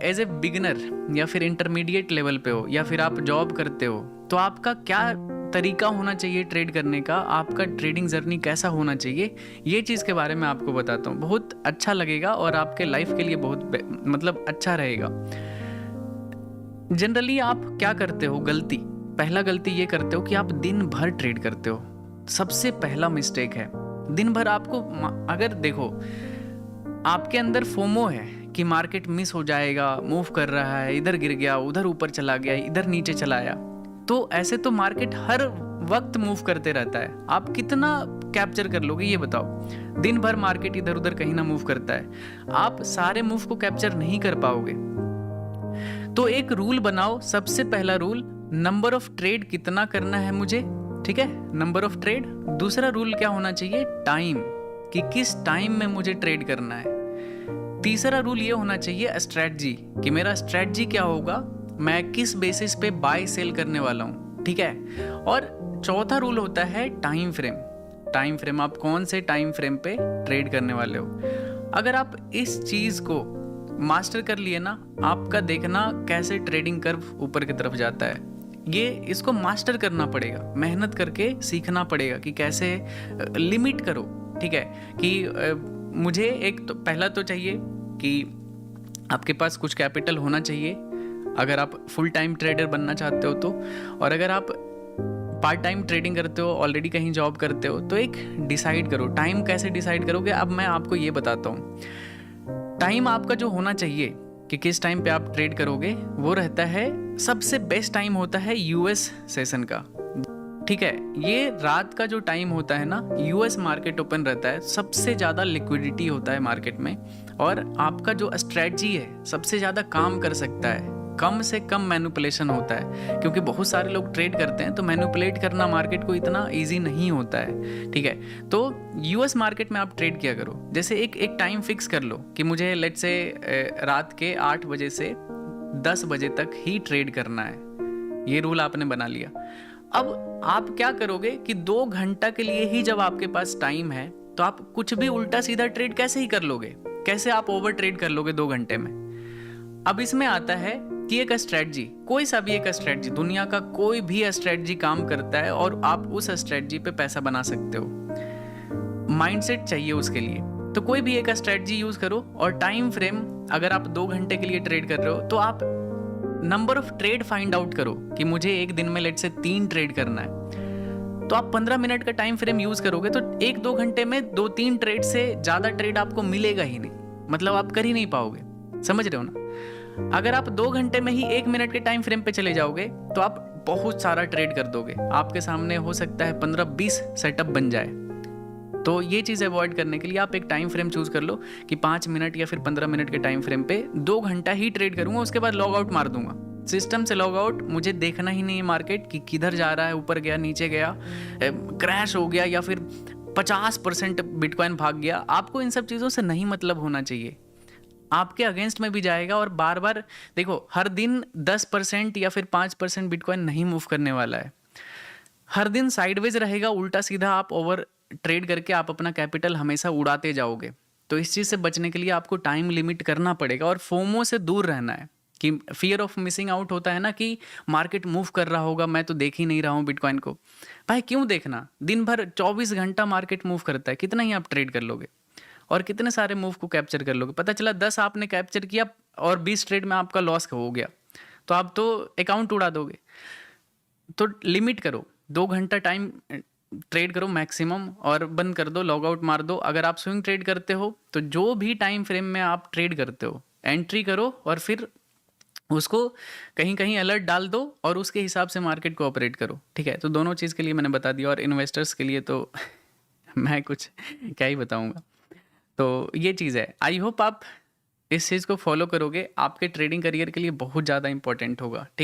As a beginner या फिर intermediate level पे हो या फिर आप जॉब करते हो, तो आपका क्या तरीका होना चाहिए ट्रेड करने का, आपका ट्रेडिंग जर्नी कैसा होना चाहिए, ये चीज़ के बारे में आपको बताता हूँ। बहुत अच्छा लगेगा और आपके लाइफ के लिए बहुत मतलब अच्छा रहेगा। जनरली आप क्या करते हो, पहला गलती ये करते हो कि आप दिन भर ट्रेड करते हो। सबसे पहला मिस्टेक है, दिन भर आपको अगर देखो आपके अंदर फोमो है कि मार्केट मिस हो जाएगा, मूव कर रहा है, इधर गिर गया, उधर ऊपर चला गया, इधर नीचे चला आया, तो ऐसे तो मार्केट हर वक्त मूव करते रहता है। आप कितना कैप्चर कर लोगे ये बताओ। दिन भर मार्केट इधर उधर कहीं ना मूव करता है, आप सारे मूव को कैप्चर नहीं कर पाओगे। तो एक रूल बनाओ। सबसे पहला रूल, नंबर ऑफ ट्रेड कितना करना है मुझे, ठीक है, नंबर ऑफ ट्रेड। दूसरा रूल क्या होना चाहिए, टाइम, कि किस टाइम में मुझे ट्रेड करना है। तीसरा रूल ये होना चाहिए स्ट्रेटजी, कि मेरा स्ट्रेटजी क्या होगा, मैं किस बेसिस पे बाय सेल करने वाला हूँ, ठीक है। और चौथा रूल होता है टाइम फ्रेम। टाइम फ्रेम, आप कौन से टाइम फ्रेम पे ट्रेड करने वाले हो। अगर आप इस चीज को मास्टर कर लिए ना, आपका देखना कैसे ट्रेडिंग कर्व ऊपर की तरफ जाता है। ये इसको मास्टर करना पड़ेगा, मेहनत करके सीखना पड़ेगा कि कैसे लिमिट करो, ठीक है। कि मुझे एक तो पहला तो चाहिए कि आपके पास कुछ कैपिटल होना चाहिए अगर आप फुल टाइम ट्रेडर बनना चाहते हो तो। और अगर आप पार्ट टाइम ट्रेडिंग करते हो, ऑलरेडी कहीं जॉब करते हो, तो एक डिसाइड करो। टाइम कैसे डिसाइड करोगे, अब मैं आपको ये बताता हूँ। टाइम आपका जो होना चाहिए कि किस टाइम पे आप ट्रेड करोगे, वो रहता है, सबसे बेस्ट टाइम होता है यूएस सेशन का, ठीक है। ये रात का जो टाइम होता है ना, यूएस मार्केट ओपन रहता है, सबसे ज़्यादा लिक्विडिटी होता है मार्केट में, और आपका जो स्ट्रेटजी है सबसे ज़्यादा काम कर सकता है। कम से कम मैनिपुलेशन होता है, क्योंकि बहुत सारे लोग ट्रेड करते हैं तो मैनिपुलेट करना मार्केट को इतना इजी नहीं होता है, ठीक है। तो यूएस मार्केट में आप ट्रेड किया करो। जैसे एक टाइम फिक्स कर लो कि मुझे लेट्स से रात के 8 बजे से 10 बजे तक ही ट्रेड करना है, ये रूल आपने बना लिया। अब आप क्या करोगे कि 2 घंटा के लिए ही जब आपके पास टाइम है, तो आप कुछ भी उल्टा सीधा ट्रेड कैसे ही कर लोगे, कैसे आप ओवर ट्रेड कर लोगे 2 घंटे में। अब इसमें आता है कि एक स्ट्रेटजी, कोई सा भी एक स्ट्रेटजी, दुनिया का कोई भी स्ट्रेटजी काम करता है और आप उस स्ट्रेटजी पे पैसा बना सकते हो। माइंडसेट चाहिए उसके लिए, तो कोई भी एक स्ट्रेटजी यूज करो। और टाइम फ्रेम, अगर आप 2 घंटे के लिए ट्रेड कर रहे हो तो आप number of trade find out करो कि मुझे एक दिन में लेट से 3 ट्रेड करना है, तो आप 15 मिनट का टाइम फ्रेम यूज करोगे तो 1-2 घंटे में 2-3 ट्रेड से ज्यादा ट्रेड आपको मिलेगा ही नहीं, मतलब आप कर ही नहीं पाओगे, समझ रहे हो ना। अगर आप 2 घंटे में ही 1 मिनट के टाइम फ्रेम पे चले जाओगे तो आप बहुत सारा ट्रेड कर दोगे, आपके सामने हो सकता है 15-20 सेटअप बन जाए। तो ये चीज़ अवॉइड करने के लिए आप एक टाइम फ्रेम चूज कर लो कि 5 मिनट या फिर 15 मिनट के टाइम फ्रेम पे 2 घंटा ही ट्रेड करूंगा, उसके बाद लॉग आउट मार दूंगा, सिस्टम से लॉग आउट। मुझे देखना ही नहीं है मार्केट कि किधर जा रहा है, ऊपर गया, नीचे गया, क्रैश हो गया या फिर 50% बिटकॉइन भाग गया। आपको इन सब चीज़ों से नहीं मतलब होना चाहिए, आपके अगेंस्ट में भी जाएगा। और बार बार देखो, हर दिन 10% या फिर 5% बिटकॉइन नहीं मूव करने वाला है, हर दिन साइडवेज रहेगा, उल्टा सीधा आप ओवर ट्रेड करके आप अपना कैपिटल हमेशा उड़ाते जाओगे। तो इस चीज़ से बचने के लिए आपको टाइम लिमिट करना पड़ेगा और फोमो से दूर रहना है, कि फियर ऑफ मिसिंग आउट होता है ना, कि मार्केट मूव कर रहा होगा, मैं तो देख ही नहीं रहा हूँ बिटकॉइन को। भाई क्यों देखना, दिन भर 24 घंटा मार्केट मूव करता है, कितना ही आप ट्रेड कर लोगे और कितने सारे मूव को कैप्चर कर लोगे। पता चला 10 आपने कैप्चर किया और 20 ट्रेड में आपका लॉस हो गया, तो आप तो अकाउंट उड़ा दोगे। तो लिमिट करो, 2 घंटा टाइम ट्रेड करो मैक्सिमम और बंद कर दो, लॉग आउट मार दो। अगर आप स्विंग ट्रेड करते हो तो जो भी टाइम फ्रेम में आप ट्रेड करते हो एंट्री करो और फिर उसको कहीं कहीं अलर्ट डाल दो और उसके हिसाब से मार्केट को ऑपरेट करो, ठीक है। तो दोनों चीज़ के लिए मैंने बता दिया, और इन्वेस्टर्स के लिए तो मैं कुछ क्या ही बताऊंगा। तो ये चीज़ है, आई होप आप इस चीज़ को फॉलो करोगे, आपके ट्रेडिंग करियर के लिए बहुत ज़्यादा इंपॉर्टेंट होगा, ठीक।